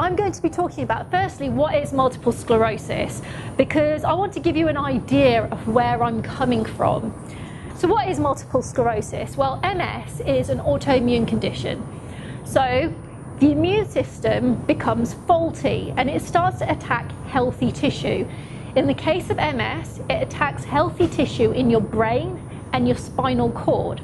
I'm going to be talking about, firstly, what is multiple sclerosis, because I want to give you an idea of where I'm coming from. So what is multiple sclerosis? Well, MS is an autoimmune condition. So the immune system becomes faulty and it starts to attack healthy tissue. In the case of MS, it attacks healthy tissue in your brain and your spinal cord.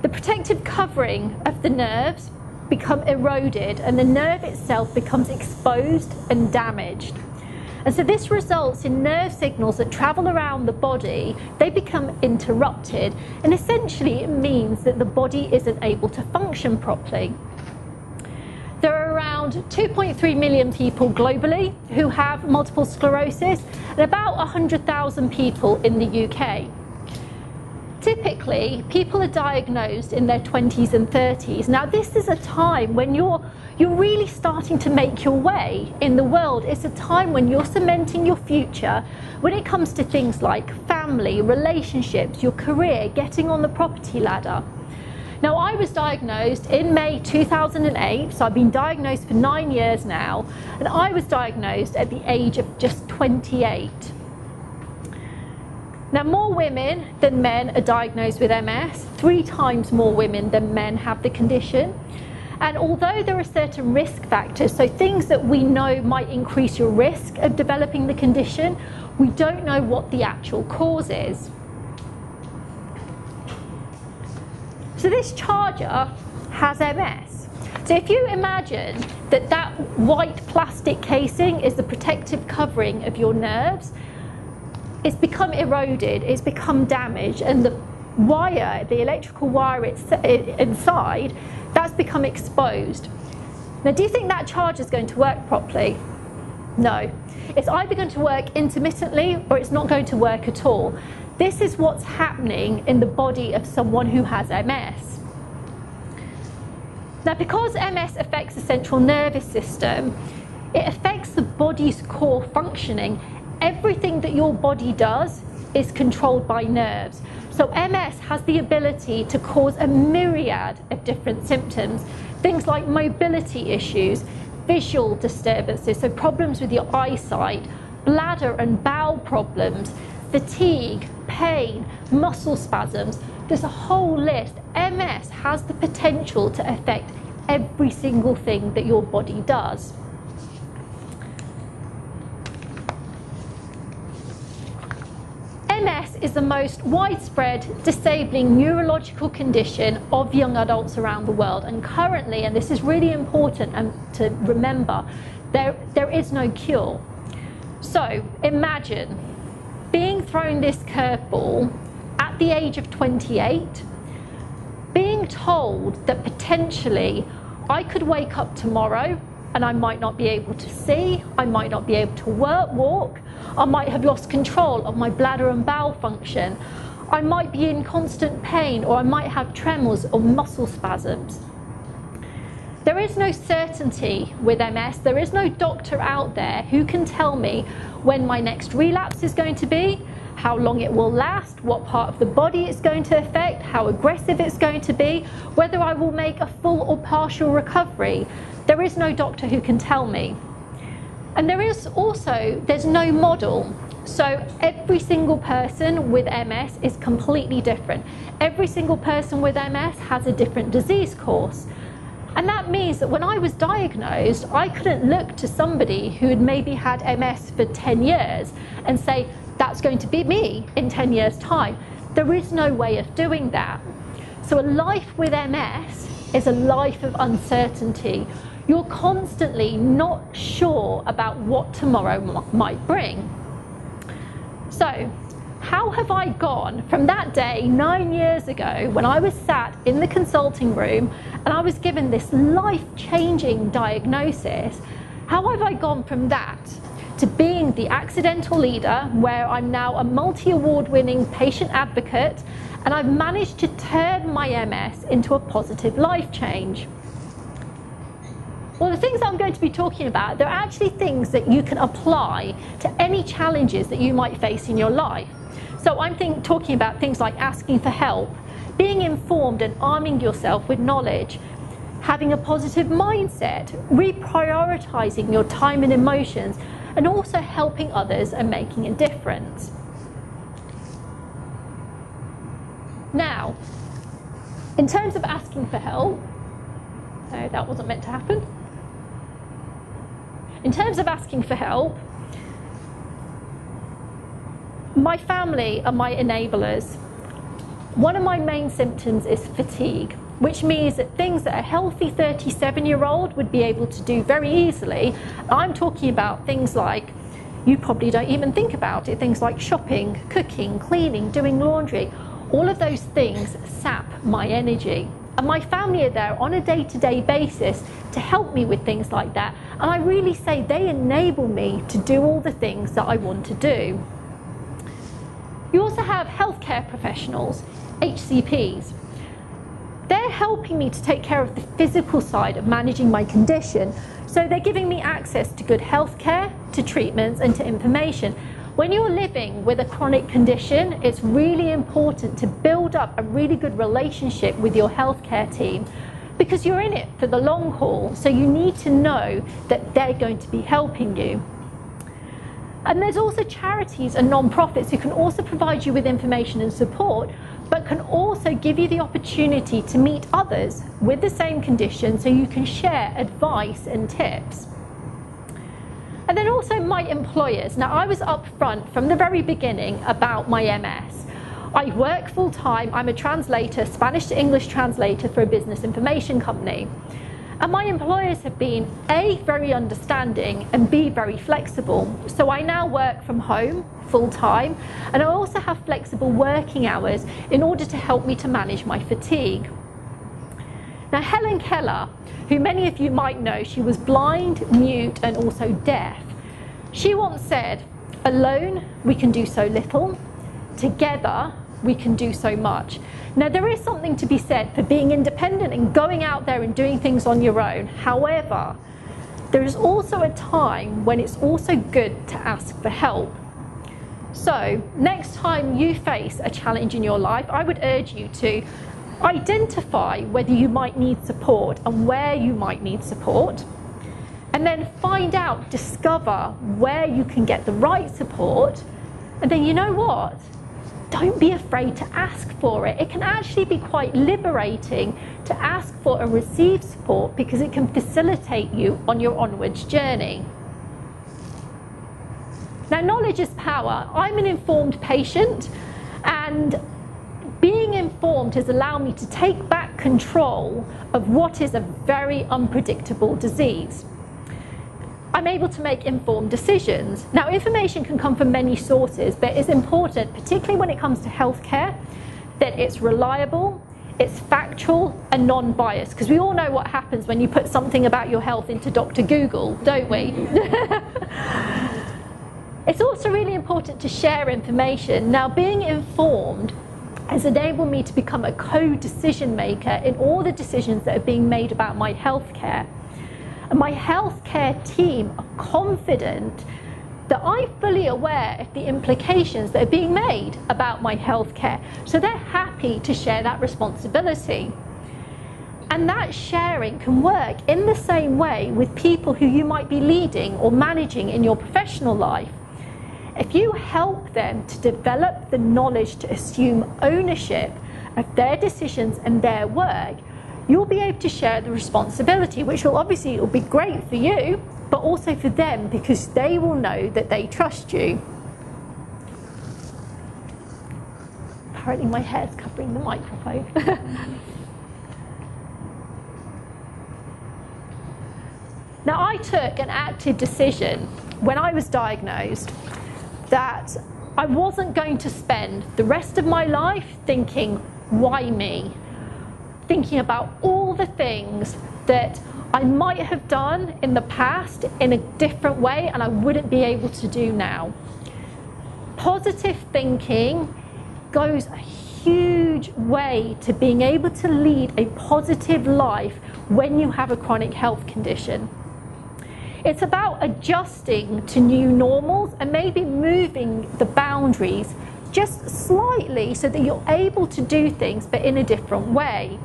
The protective covering of the nerves become eroded and the nerve itself becomes exposed and damaged. And so this results in nerve signals that travel around the body, they become interrupted, and essentially it means that the body isn't able to function properly. There are around 2.3 million people globally who have multiple sclerosis and about 100,000 people in the UK. Typically, people are diagnosed in their 20s and 30s. Now, this is a time when you're really starting to make your way in the world. It's a time when you're cementing your future when it comes to things like family, relationships, your career, getting on the property ladder. Now, I was diagnosed in May 2008, so I've been diagnosed for 9 years now, and I was diagnosed at the age of just 28. Now, more women than men are diagnosed with MS. 3 times more women than men have the condition. And although there are certain risk factors, so things that we know might increase your risk of developing the condition, we don't know what the actual cause is. So this charger has MS. So if you imagine that that white plastic casing is the protective covering of your nerves, it's become eroded, it's become damaged, and the wire, the electrical wire inside, that's become exposed. Now, do you think that charger is going to work properly? No. It's either going to work intermittently or it's not going to work at all. This is what's happening in the body of someone who has MS. Now, because MS affects the central nervous system, it affects the body's core functioning. Everything that your body does is controlled by nerves. So MS has the ability to cause a myriad of different symptoms, things like mobility issues, visual disturbances, so problems with your eyesight, bladder and bowel problems, fatigue, pain, muscle spasms. There's a whole list. MS has the potential to affect every single thing that your body does. MS is the most widespread disabling neurological condition of young adults around the world, and currently, and this is really important to remember, there is no cure. So imagine being thrown this curveball at the age of 28, being told that potentially I could wake up tomorrow and I might not be able to see, I might not be able to walk, I might have lost control of my bladder and bowel function, I might be in constant pain, or I might have tremors or muscle spasms. There is no certainty with MS. There is no doctor out there who can tell me when my next relapse is going to be, how long it will last, what part of the body it's going to affect, how aggressive it's going to be, whether I will make a full or partial recovery. There is no doctor who can tell me. And there's no model. So every single person with MS is completely different. Every single person with MS has a different disease course. And that means that when I was diagnosed, I couldn't look to somebody who had maybe had MS for 10 years and say, that's going to be me in 10 years' time. There is no way of doing that. So a life with MS is a life of uncertainty. You're constantly not sure about what tomorrow might bring. So, how have I gone from that day 9 years ago when I was sat in the consulting room and I was given this life-changing diagnosis? How have I gone from that to being the accidental leader, where I'm now a multi-award-winning patient advocate, and I've managed to turn my MS into a positive life change? Well, the things that I'm going to be talking about, they're actually things that you can apply to any challenges that you might face in your life. So I'm talking about things like asking for help, being informed and arming yourself with knowledge, having a positive mindset, reprioritizing your time and emotions, and also helping others and making a difference. Now, in terms of asking for help, no, that wasn't meant to happen. In terms of asking for help, my family are my enablers. One of my main symptoms is fatigue, which means that things that a healthy 37-year-old would be able to do very easily, I'm talking about things like, you probably don't even think about it, things like shopping, cooking, cleaning, doing laundry. All of those things sap my energy. And my family are there on a day-to-day basis to help me with things like that. And I really say they enable me to do all the things that I want to do. You also have healthcare professionals, HCPs. They're helping me to take care of the physical side of managing my condition. So they're giving me access to good healthcare, to treatments, and to information. When you're living with a chronic condition, it's really important to build up a really good relationship with your healthcare team, because you're in it for the long haul, so you need to know that they're going to be helping you. And there's also charities and non-profits who can also provide you with information and support, but can also give you the opportunity to meet others with the same condition so you can share advice and tips. And then also my employers. Now, I was upfront from the very beginning about my MS. I work full-time. I'm a translator, Spanish to English translator for a business information company. And my employers have been A, very understanding, and B, very flexible. So I now work from home full-time, and I also have flexible working hours in order to help me to manage my fatigue. Now, Helen Keller, who many of you might know, she was blind, mute, and also deaf. She once said, "Alone, we can do so little. Together, we can do so much." Now, there is something to be said for being independent and going out there and doing things on your own. However, there is also a time when it's also good to ask for help. So, next time you face a challenge in your life, I would urge you to identify whether you might need support and where you might need support, and then find out, discover where you can get the right support, and then you know what? Don't be afraid to ask for it. It can actually be quite liberating to ask for and receive support, because it can facilitate you on your onwards journey. Now, knowledge is power. I'm an informed patient, and being informed has allowed me to take back control of what is a very unpredictable disease. I'm able to make informed decisions. Now, information can come from many sources, but it's important, particularly when it comes to healthcare, that it's reliable, it's factual and non-biased, because we all know what happens when you put something about your health into Dr. Google, don't we? It's also really important to share information. Now, being informed has enabled me to become a co-decision maker in all the decisions that are being made about my healthcare. And my healthcare team are confident that I'm fully aware of the implications that are being made about my healthcare. So they're happy to share that responsibility. And that sharing can work in the same way with people who you might be leading or managing in your professional life. If you help them to develop the knowledge to assume ownership of their decisions and their work, you'll be able to share the responsibility, which will obviously it'll be great for you, but also for them, because they will know that they trust you. Apparently my hair's covering the microphone. Now, I took an active decision when I was diagnosed that I wasn't going to spend the rest of my life thinking, why me? Thinking about all the things that I might have done in the past in a different way and I wouldn't be able to do now. Positive thinking goes a huge way to being able to lead a positive life when you have a chronic health condition. It's about adjusting to new normals and maybe moving the boundaries just slightly so that you're able to do things but in a different way.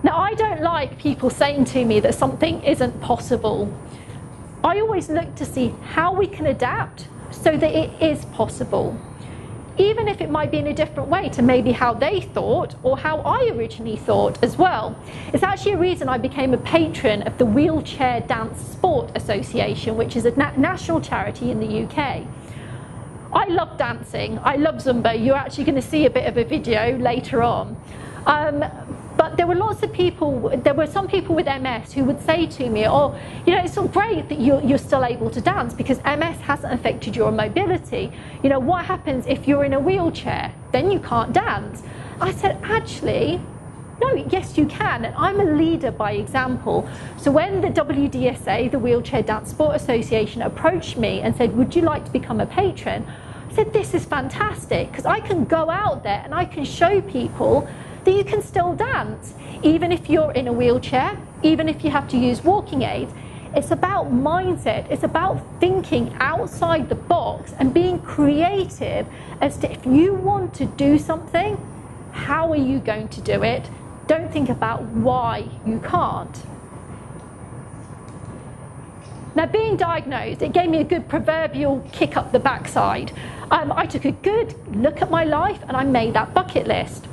Now, I don't like people saying to me that something isn't possible. I always look to see how we can adapt so that it is possible, even if it might be in a different way to maybe how they thought or how I originally thought as well. It's actually a reason I became a patron of the Wheelchair Dance Sport Association, which is a national charity in the UK. I love dancing, I love Zumba. You're actually going to see a bit of a video later on. But there were some people with MS who would say to me, oh, you know, it's so great that you're still able to dance because MS hasn't affected your mobility. You know, what happens if you're in a wheelchair? Then you can't dance. I said, actually, no, yes, you can. And I'm a leader by example. So when the WDSA, the Wheelchair Dance Sport Association, approached me and said, would you like to become a patron? I said, this is fantastic because I can go out there and I can show people that you can still dance, even if you're in a wheelchair, even if you have to use walking aids. It's about mindset. It's about thinking outside the box and being creative as to if you want to do something, how are you going to do it? Don't think about why you can't. Now, being diagnosed, it gave me a good proverbial kick up the backside. I took a good look at my life and I made that bucket list.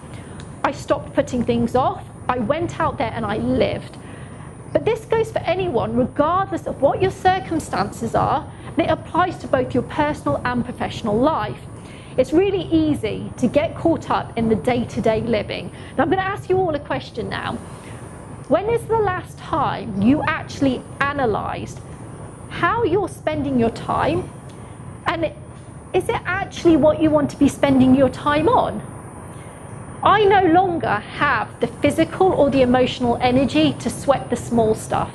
I stopped putting things off. I went out there and I lived. But this goes for anyone, regardless of what your circumstances are, and it applies to both your personal and professional life. It's really easy to get caught up in the day-to-day living. Now, I'm going to ask you all a question now. When is the last time you actually analysed how you're spending your time, and is it actually what you want to be spending your time on? I no longer have the physical or the emotional energy to sweat the small stuff.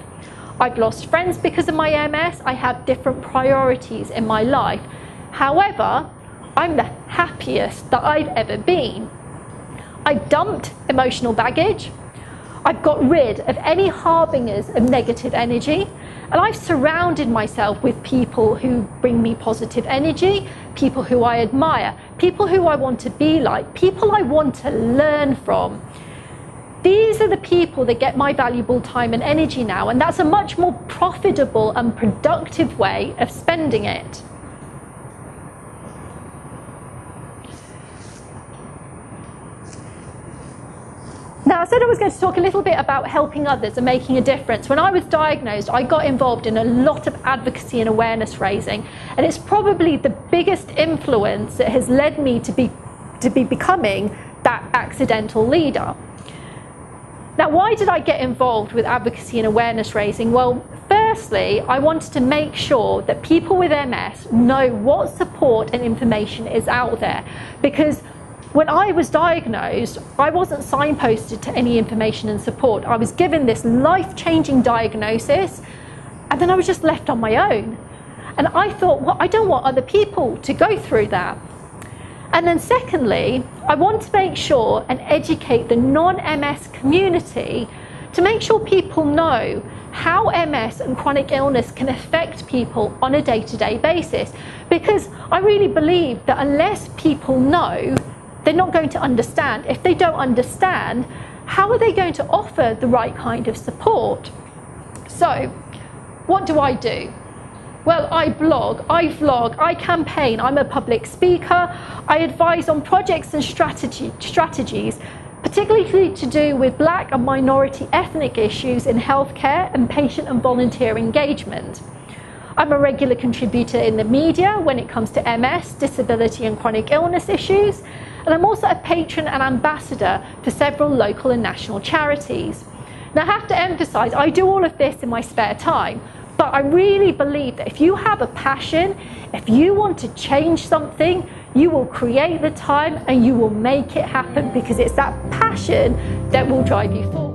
I've lost friends because of my MS. I have different priorities in my life. However, I'm the happiest that I've ever been. I've dumped emotional baggage. I've got rid of any harbingers of negative energy. And I've surrounded myself with people who bring me positive energy, people who I admire, people who I want to be like, people I want to learn from. These are the people that get my valuable time and energy now, and that's a much more profitable and productive way of spending it. Now, I said I was going to talk a little bit about helping others and making a difference. When I was diagnosed, I got involved in a lot of advocacy and awareness raising, and it's probably the biggest influence that has led me to be becoming that accidental leader. Now, why did I get involved with advocacy and awareness raising? Well, firstly, I wanted to make sure that people with MS know what support and information is out there, because when I was diagnosed, I wasn't signposted to any information and support. I was given this life-changing diagnosis, and then I was just left on my own. And I thought, well, I don't want other people to go through that. And then secondly, I want to make sure and educate the non-MS community to make sure people know how MS and chronic illness can affect people on a day-to-day basis. Because I really believe that unless people know, they're not going to understand. If they don't understand, how are they going to offer the right kind of support? So, what do? Well, I blog, I vlog, I campaign, I'm a public speaker, I advise on projects and strategies, particularly to do with Black and minority ethnic issues in healthcare and patient and volunteer engagement. I'm a regular contributor in the media when it comes to MS, disability and chronic illness issues, and I'm also a patron and ambassador for several local and national charities. Now, I have to emphasise, I do all of this in my spare time, but I really believe that if you have a passion, if you want to change something, you will create the time and you will make it happen, because it's that passion that will drive you forward.